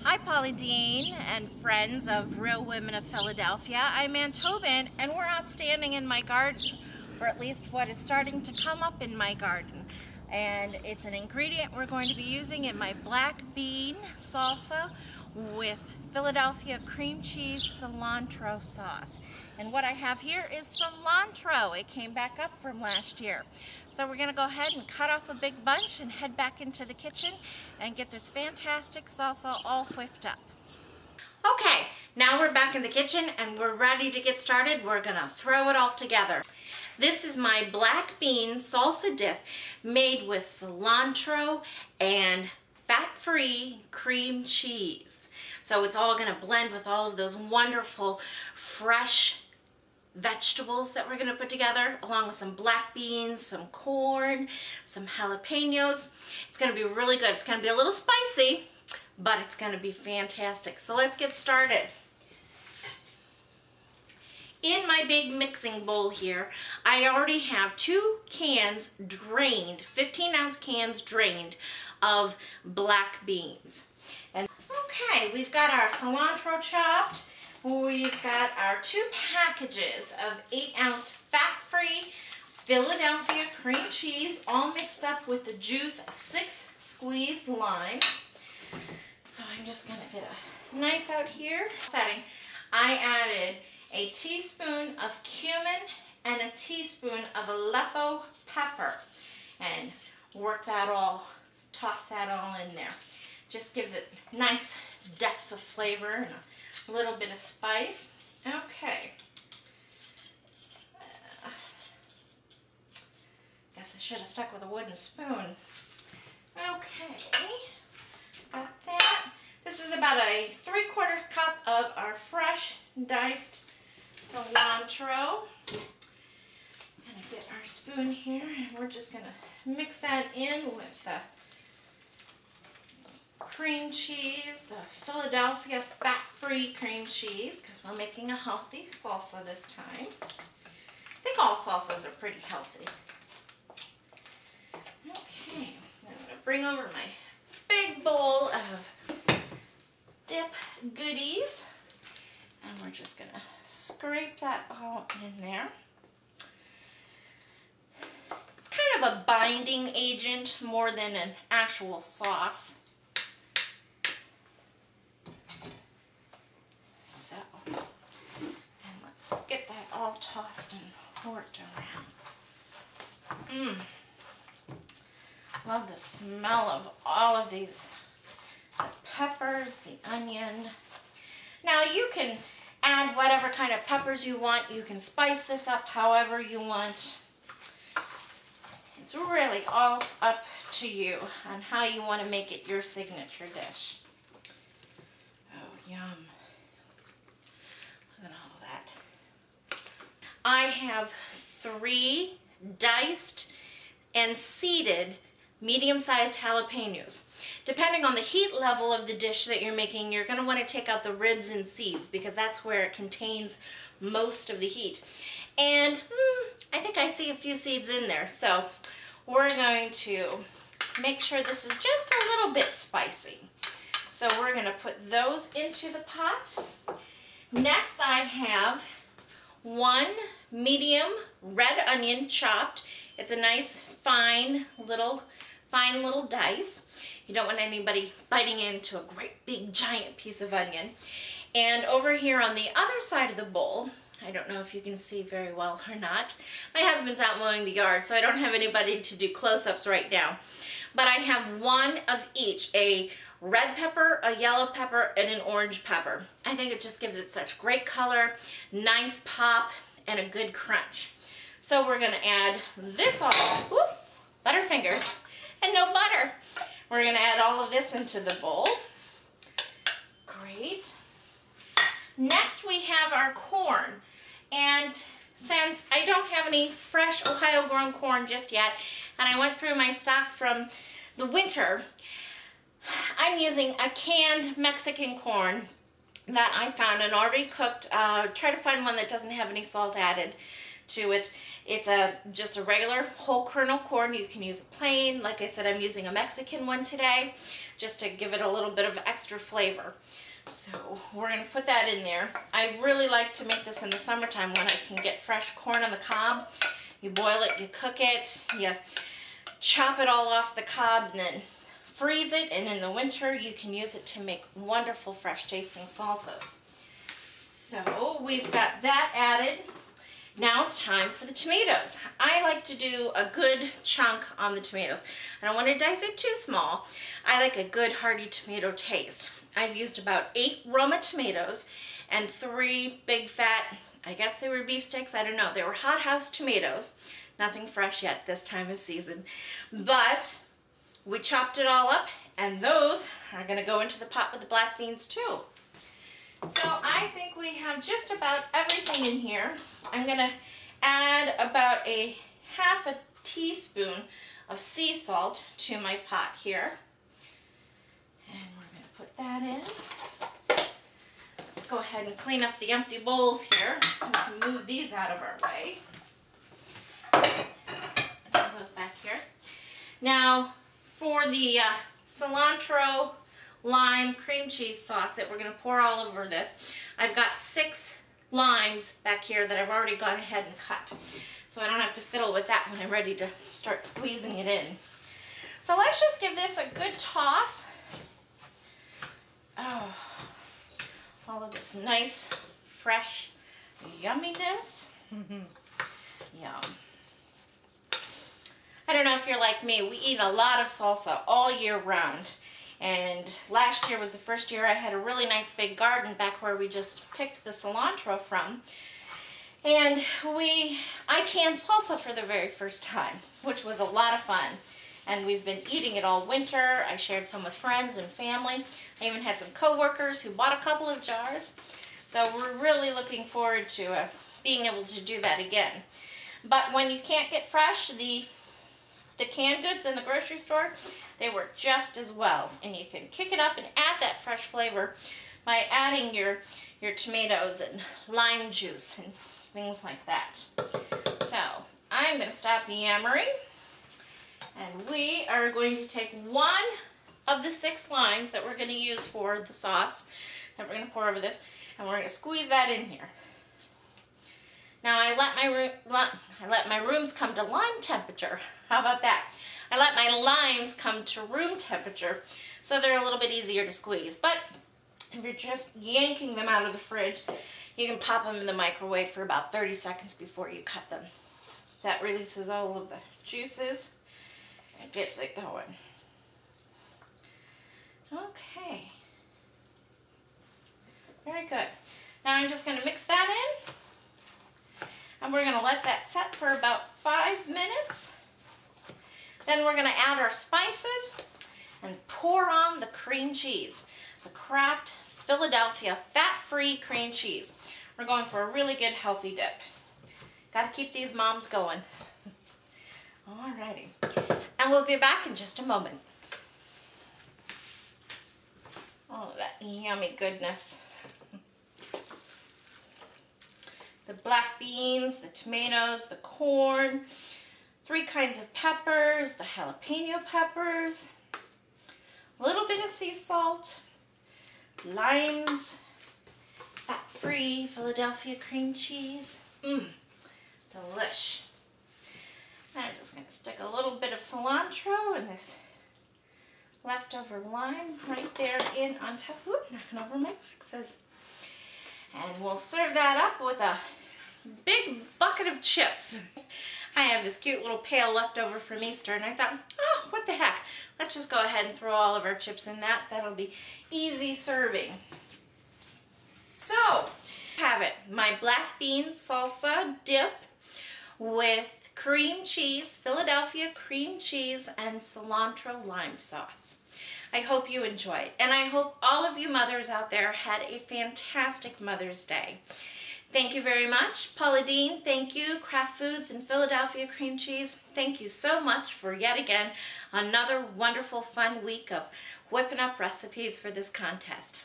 Hi Polly Dean and friends of Real Women of Philadelphia. I'm Ann Tobin and we're out standing in my garden, or at least what is starting to come up in my garden. And it's an ingredient we're going to be using in my black bean salsa with Philadelphia cream cheese cilantro sauce. And what I have here is cilantro. It came back up from last year. So we're going to go ahead and cut off a big bunch and head back into the kitchen and get this fantastic salsa all whipped up. Okay, now we're back in the kitchen and we're ready to get started. We're going to throw it all together. This is my black bean salsa dip made with cilantro and fat-free cream cheese. So it's all going to blend with all of those wonderful fresh vegetables that we're going to put together, along with some black beans, some corn, some jalapenos. It's going to be really good. It's going to be a little spicy, but it's going to be fantastic. So let's get started. In my big mixing bowl here, I already have 2 cans drained, 15-ounce cans drained of black beans. And okay, we've got our cilantro chopped. We've got our 2 packages of 8-ounce fat-free Philadelphia cream cheese, all mixed up with the juice of 6 squeezed limes. So I'm just going to get a knife out here. Setting, I added a teaspoon of cumin and a teaspoon of Aleppo pepper, and work that all, toss that all in there. Just gives it nice depth of flavor and a little bit of spice. Okay. Guess I should have stuck with a wooden spoon. Okay. Got that. This is about a 3/4 cup of our fresh diced cilantro. Gonna get our spoon here and we're just gonna mix that in with the cream cheese, the Philadelphia fat-free cream cheese, because we're making a healthy salsa this time. I think all salsas are pretty healthy. Okay, I'm going to bring over my big bowl of dip goodies, and we're just going to scrape that all in there. It's kind of a binding agent more than an actual sauce. Get that all tossed and worked around. Love the smell of all of these. The peppers, the onion. Now you can add whatever kind of peppers you want. You can spice this up however you want. It's really all up to you on how you want to make it your signature dish. Oh, yum. Look at all that. I have 3 diced and seeded medium-sized jalapenos. Depending on the heat level of the dish that you're making, you're going to want to take out the ribs and seeds because that's where it contains most of the heat. And I think I see a few seeds in there, so we're going to make sure this is just a little bit spicy. So we're going to put those into the pot. Next I have 1 medium red onion chopped. It's a nice fine little dice. You don't want anybody biting into a great big giant piece of onion. And over here on the other side of the bowl, I don't know if you can see very well or not. My husband's out mowing the yard, so I don't have anybody to do close-ups right now. But I have 1 of each, a red pepper, a yellow pepper, and an orange pepper. I think it just gives it such great color, nice pop, and a good crunch. So we're gonna add this all, butterfingers, and no butter. We're gonna add all of this into the bowl. Great. Next we have our corn. And since I don't have any fresh Ohio grown corn just yet, and I went through my stock from the winter, I'm using a canned Mexican corn that I found and already cooked. Try to find one that doesn't have any salt added to it. It's just a regular whole kernel corn. You can use it plain. Like I said, I'm using a Mexican one today just to give it a little bit of extra flavor. So we're going to put that in there. I really like to make this in the summertime when I can get fresh corn on the cob. You boil it, you cook it, you chop it all off the cob, and then freeze it, and in the winter you can use it to make wonderful fresh tasting salsas. So we've got that added. Now it's time for the tomatoes. I like to do a good chunk on the tomatoes. I don't want to dice it too small. I like a good hearty tomato taste. I've used about 8 Roma tomatoes and 3 big fat, I guess they were beefsteaks, I don't know. They were hothouse tomatoes. Nothing fresh yet this time of season. But we chopped it all up, and those are going to go into the pot with the black beans too. So I think we have just about everything in here. I'm going to add about a half a teaspoon of sea salt to my pot here. And we're going to put that in. Let's go ahead and clean up the empty bowls here. We can move these out of our way. Put those back here. Now, for the cilantro lime cream cheese sauce that we're going to pour all over this, I've got 6 limes back here that I've already gone ahead and cut. So I don't have to fiddle with that when I'm ready to start squeezing it in. So let's just give this a good toss. Oh, all of this nice, fresh yumminess. Yum. I don't know if you're like me, we eat a lot of salsa all year round. And last year was the first year I had a really nice big garden back where we just picked the cilantro from. And I canned salsa for the very first time, which was a lot of fun. And we've been eating it all winter. I shared some with friends and family. I even had some coworkers who bought a couple of jars. So we're really looking forward to being able to do that again. But when you can't get fresh, the canned goods in the grocery store, they work just as well. And you can kick it up and add that fresh flavor by adding your tomatoes and lime juice and things like that. So I'm going to stop yammering, and we are going to take 1 of the 6 limes that we're going to use for the sauce that we're going to pour over this, and we're going to squeeze that in here. Now I let my rooms come to lime temperature. How about that? I let my limes come to room temperature so they're a little bit easier to squeeze. But if you're just yanking them out of the fridge, you can pop them in the microwave for about 30 seconds before you cut them. That releases all of the juices and gets it going. Okay. Very good. Now I'm just going to mix that in. And we're going to let that set for about 5 minutes. Then we're going to add our spices and pour on the cream cheese. The Kraft Philadelphia fat-free cream cheese. We're going for a really good healthy dip. Got to keep these moms going. Alrighty. And we'll be back in just a moment. Oh, that yummy goodness. The black beans, the tomatoes, the corn, 3 kinds of peppers, the jalapeno peppers, a little bit of sea salt, limes, fat-free Philadelphia cream cheese. Delish. I'm just going to stick a little bit of cilantro and this leftover lime right there in on top. Oop, knocking over my boxes. And we'll serve that up with a big bucket of chips. I have this cute little pail left over from Easter, and I thought, oh, what the heck? Let's just go ahead and throw all of our chips in that. That'll be easy serving. So, have it. My black bean salsa dip with cream cheese, Philadelphia cream cheese, and cilantro lime sauce. I hope you enjoyed, and I hope all of you mothers out there had a fantastic Mother's Day. Thank you very much. Paula Dean, thank you. Kraft Foods and Philadelphia cream cheese, thank you so much for yet again another wonderful fun week of whipping up recipes for this contest.